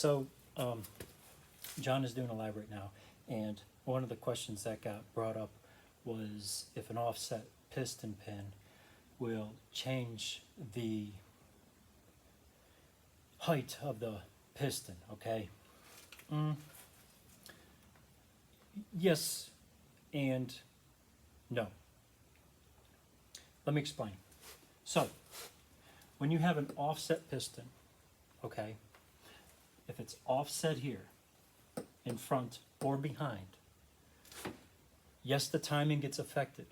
So John is doing a lab right now, and one of the questions that got brought up was if an offset piston pin will change the height of the piston, okay? Yes and no. Let me explain. So, when you have an offset piston, okay, if it's offset here, in front or behind, yes, the timing gets affected,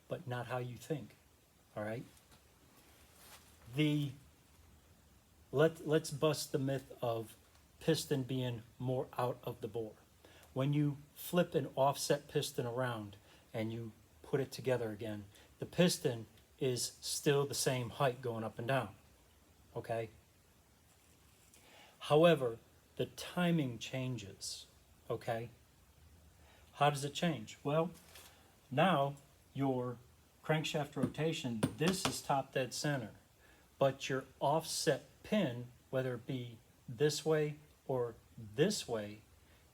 but not how you think, all right? Let's bust the myth of piston being more out of the bore. When you flip an offset piston around and you put it together again, the piston is still the same height going up and down, okay? However, the timing changes, okay? How does it change? Well, now your crankshaft rotation, this is top dead center, but your offset pin, whether it be this way or this way,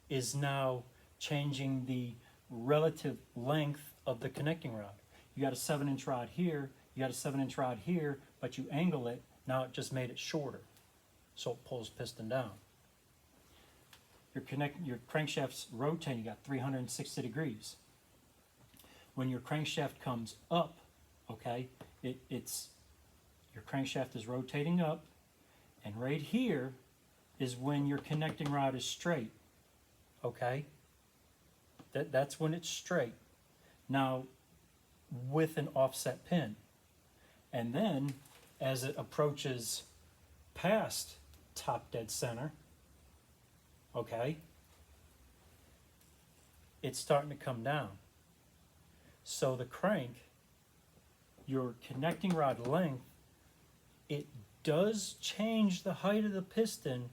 is now changing the relative length of the connecting rod. You got a 7-inch rod here, you got a 7-inch rod here, but you angle it, now it just made it shorter, so it pulls piston down. Your crankshaft's rotating, you got 360 degrees. When your crankshaft comes up, okay, your crankshaft is rotating up, and right here is when your connecting rod is straight, okay? That's when it's straight. Now, with an offset pin. And then, as it approaches past top dead center, okay, it's starting to come down. So the crank, your connecting rod length, it does change the height of the piston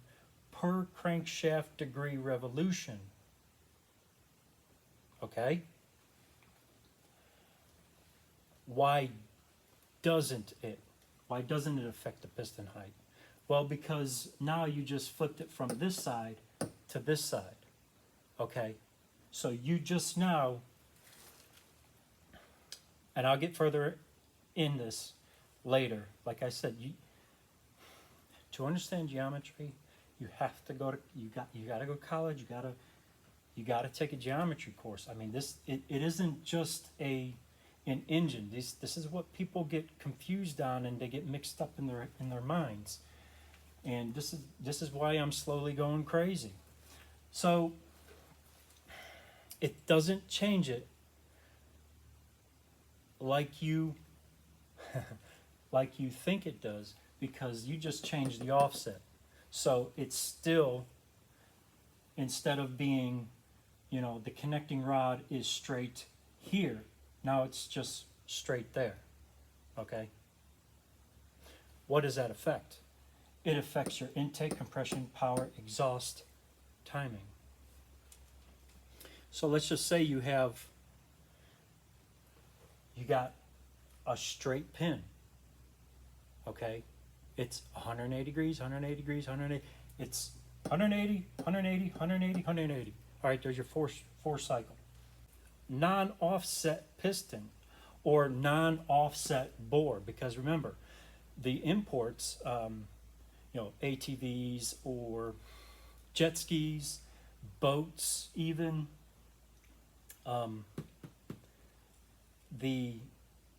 per crankshaft degree revolution. Okay? Why doesn't it? Why doesn't it affect the piston height? Well, because now you just flipped it from this side to this side. Okay? So you just now, and I'll get further in this later. Like I said, to understand geometry, you have to go to you got to go to college. You got to take a geometry course. I mean, it isn't just an engine. This is what people get confused on, and they get mixed up in their minds. And this is why I'm slowly going crazy. So it doesn't change it like you like you think it does, because you just changed the offset. So it's still, instead of being, the connecting rod is straight here, now it's just straight there, okay? What does that affect? It affects your intake, compression, power, exhaust, timing. So let's just say you got a straight pin, okay? It's 180 degrees, 180 degrees, 180. It's 180, 180, 180, 180. All right, there's your four cycle. Non-offset piston or non-offset bore, because remember, the imports, ATVs or jet skis, boats even, the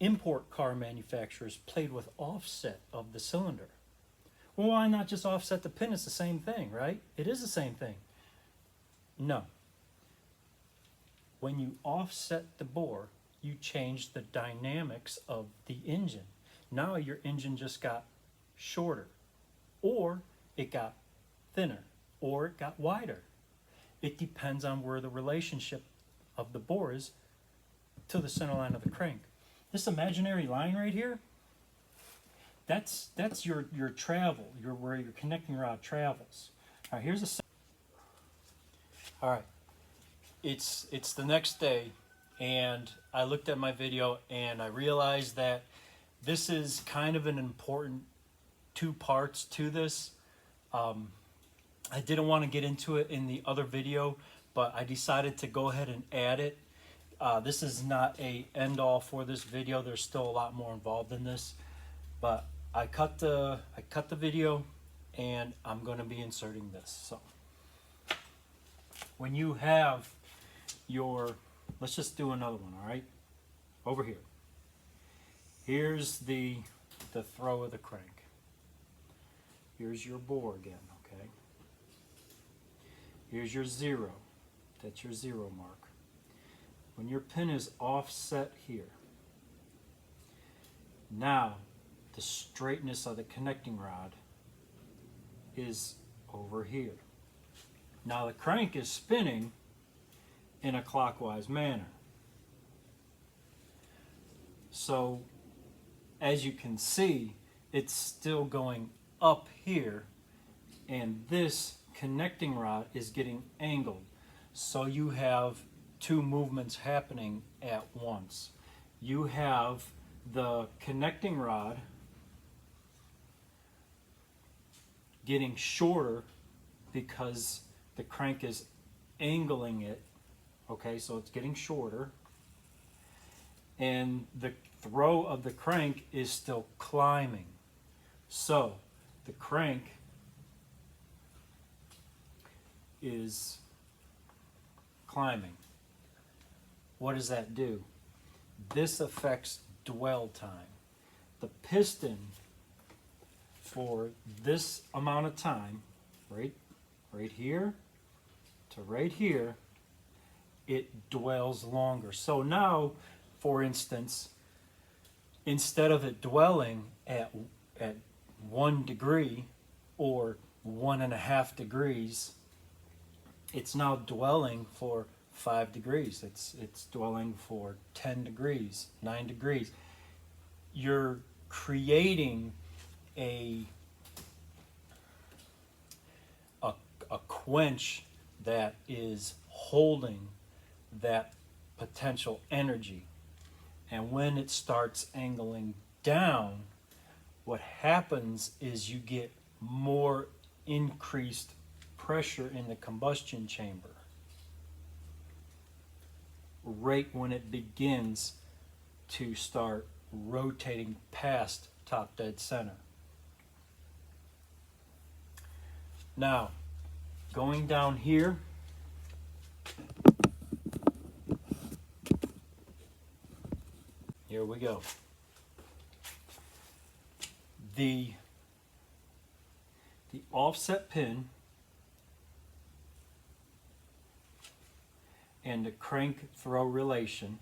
import car manufacturers played with offset of the cylinder. Well, why not just offset the pin? It's the same thing, right? It is the same thing. No. When you offset the bore, you change the dynamics of the engine. Now your engine just got shorter, or it got thinner, or it got wider. It depends on where the relationship of the bore is to the center line of the crank. This imaginary line right here, that's your travel, where your connecting rod travels. All right, here's a. All right, it's the next day, and I looked at my video and I realized that this is kind of an important two parts to this. I didn't want to get into it in the other video, but I decided to go ahead and add it. This is not a end all for this video. There's still a lot more involved in this, but I cut the video, and I'm going to be inserting this. So when you have your, let's just do another one, all right? Over here. Here's the throw of the crank. Here's your bore again, okay? Here's your zero. That's your zero mark. When your pin is offset here, now the straightness of the connecting rod is over here. Now the crank is spinning in a clockwise manner. So as you can see, it's still going up here, and this connecting rod is getting angled. So you have two movements happening at once. You have the connecting rod getting shorter because the crank is angling it. Okay, so it's getting shorter. And the throw of the crank is still climbing. So the crank is climbing. What does that do? This affects dwell time. The piston, for this amount of time, right here to right here, it dwells longer. So now, for instance, instead of it dwelling at 1 degree or 1.5 degrees, it's now dwelling for 5 degrees. It's dwelling for 10 degrees, 9 degrees. You're creating a quench that is holding that potential energy. And when it starts angling down, what happens is you get more increased pressure in the combustion chamber right when it begins to start rotating past top dead center. Now, going down here, here we go. The offset pin and the crank throw relation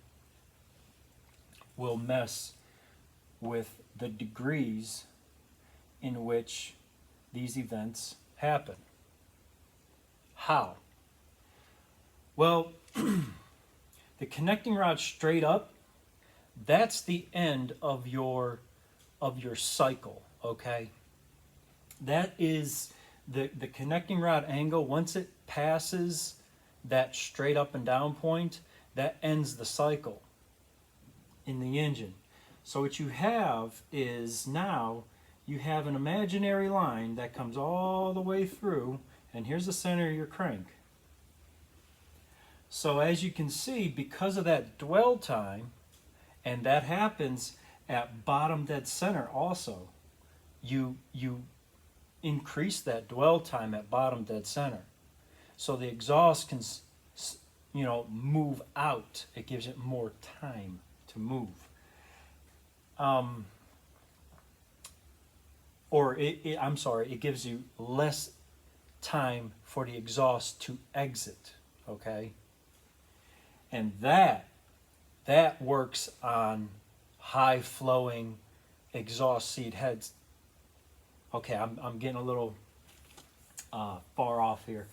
will mess with the degrees in which these events happen. How? Well, the connecting rod straight up, that's the end of your cycle, okay? That is the connecting rod angle. Once it passes that straight up and down point, that ends the cycle in the engine. So what you have is now you have an imaginary line that comes all the way through, and here's the center of your crank. So as you can see, because of that dwell time, and that happens at bottom dead center also, you increase that dwell time at bottom dead center. So the exhaust can, move out. It gives it more time to move. It gives you less time for the exhaust to exit, okay? And that works on high flowing exhaust seat heads. Okay, I'm getting a little far off here.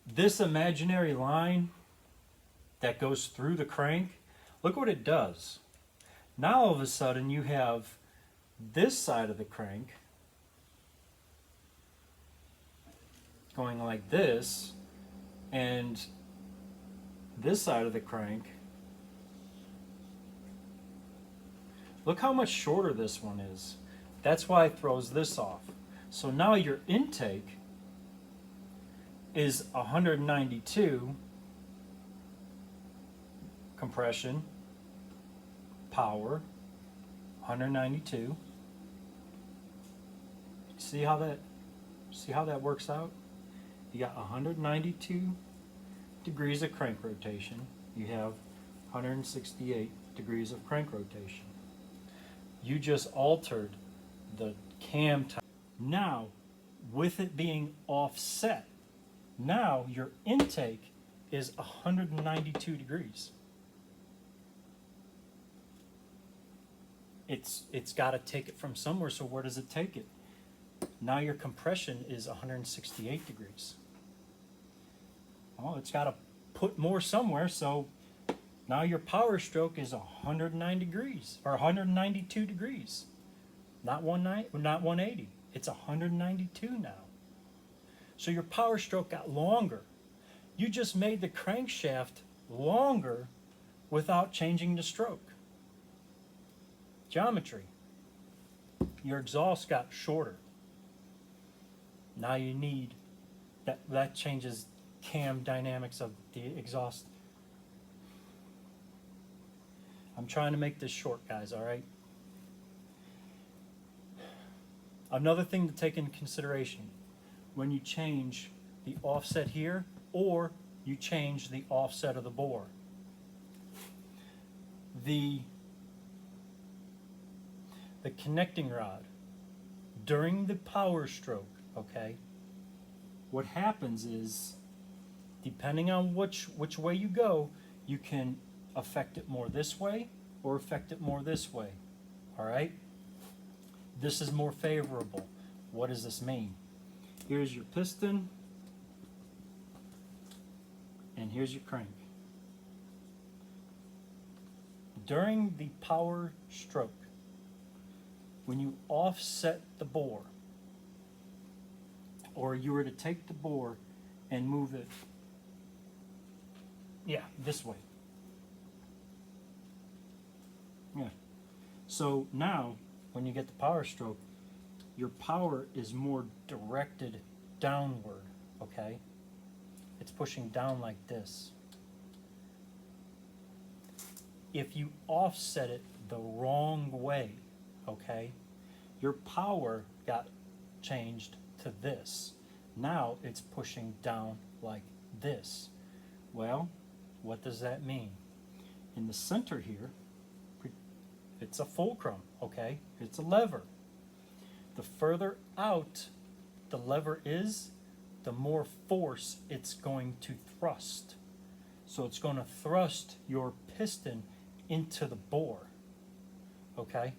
This imaginary line that goes through the crank, look what it does. Now all of a sudden you have this side of the crank going like this, and this side of the crank, look how much shorter this one is. That's why it throws this off. So now your intake is 192 compression, power, 192. See how that works out? You got 192 degrees of crank rotation. You have 168 degrees of crank rotation. You just altered the cam time. Now, with it being offset, now your intake is 192 degrees. It's got to take it from somewhere, so where does it take it? Now your compression is 168 degrees. Well, it's got to put more somewhere, so now your power stroke is 109 degrees, or 192 degrees. Not 180. It's 192 now. So your power stroke got longer. You just made the crankshaft longer without changing the stroke. Geometry. Your exhaust got shorter. Now you need, that changes cam dynamics of the exhaust. I'm trying to make this short, guys, all right? Another thing to take into consideration when you change the offset here or you change the offset of the bore. The connecting rod during the power stroke, okay, what happens is, depending on which way you go, you can affect it more this way or affect it more this way, all right? This is more favorable. What does this mean? Here's your piston, and here's your crank. During the power stroke, when you offset the bore, or you were to take the bore and move it, yeah, this way. Yeah. So now, when you get the power stroke, your power is more directed downward, okay? It's pushing down like this. If you offset it the wrong way, okay, your power got changed to this. Now it's pushing down like this. Well, what does that mean? In the center here, it's a fulcrum, okay? It's a lever. The further out the lever is, the more force it's going to thrust. So it's going to thrust your piston into the bore, okay?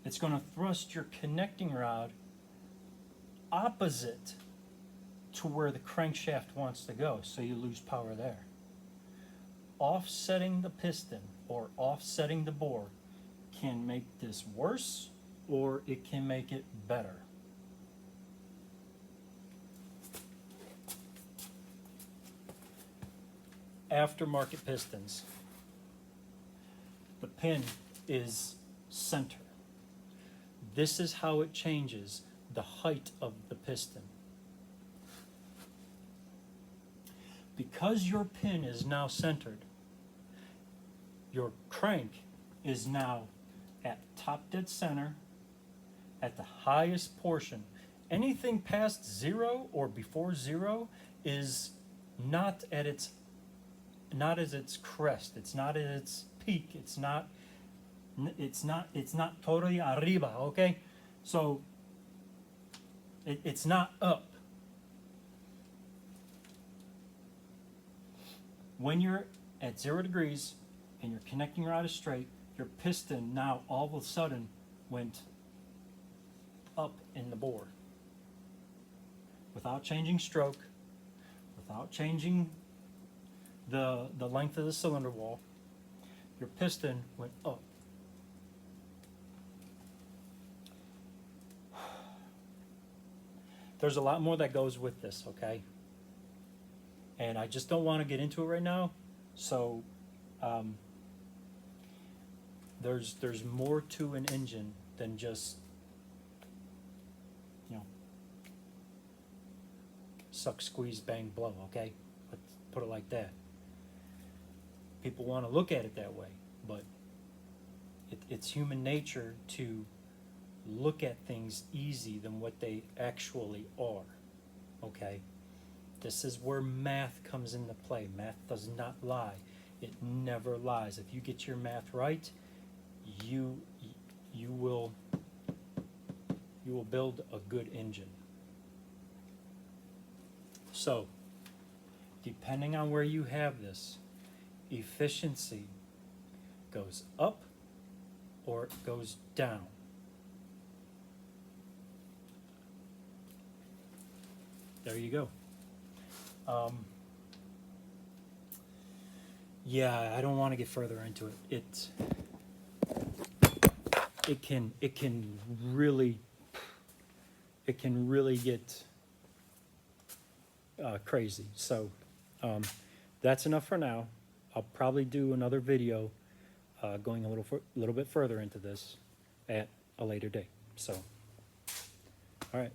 It's going to thrust your connecting rod opposite to where the crankshaft wants to go, so you lose power there. Offsetting the piston or offsetting the bore can make this worse or it can make it better. Aftermarket pistons. The pin is center. This is how it changes the height of the piston. Because your pin is now centered, your crank is now at top dead center, at the highest portion. Anything past 0 or before 0 is not at its crest. It's not at its peak. It's not totally arriba, okay? So it's not up. When you're at 0 degrees and your connecting rod is straight, your piston now all of a sudden went up in the bore. Without changing stroke, without changing the length of the cylinder wall, your piston went up. There's a lot more that goes with this, okay? And I just don't want to get into it right now. So there's more to an engine than just, you know, suck, squeeze, bang, blow, okay? Let's put it like that. People want to look at it that way, but it's human nature to look at things easy than what they actually are, okay? This is where math comes into play. Math does not lie. It never lies. If you get your math right, you will build a good engine. So, depending on where you have this, efficiency goes up or it goes down. There you go. Yeah, I don't want to get further into it. It can really get crazy. So that's enough for now. I'll probably do another video going a little bit further into this at a later date. So, all right.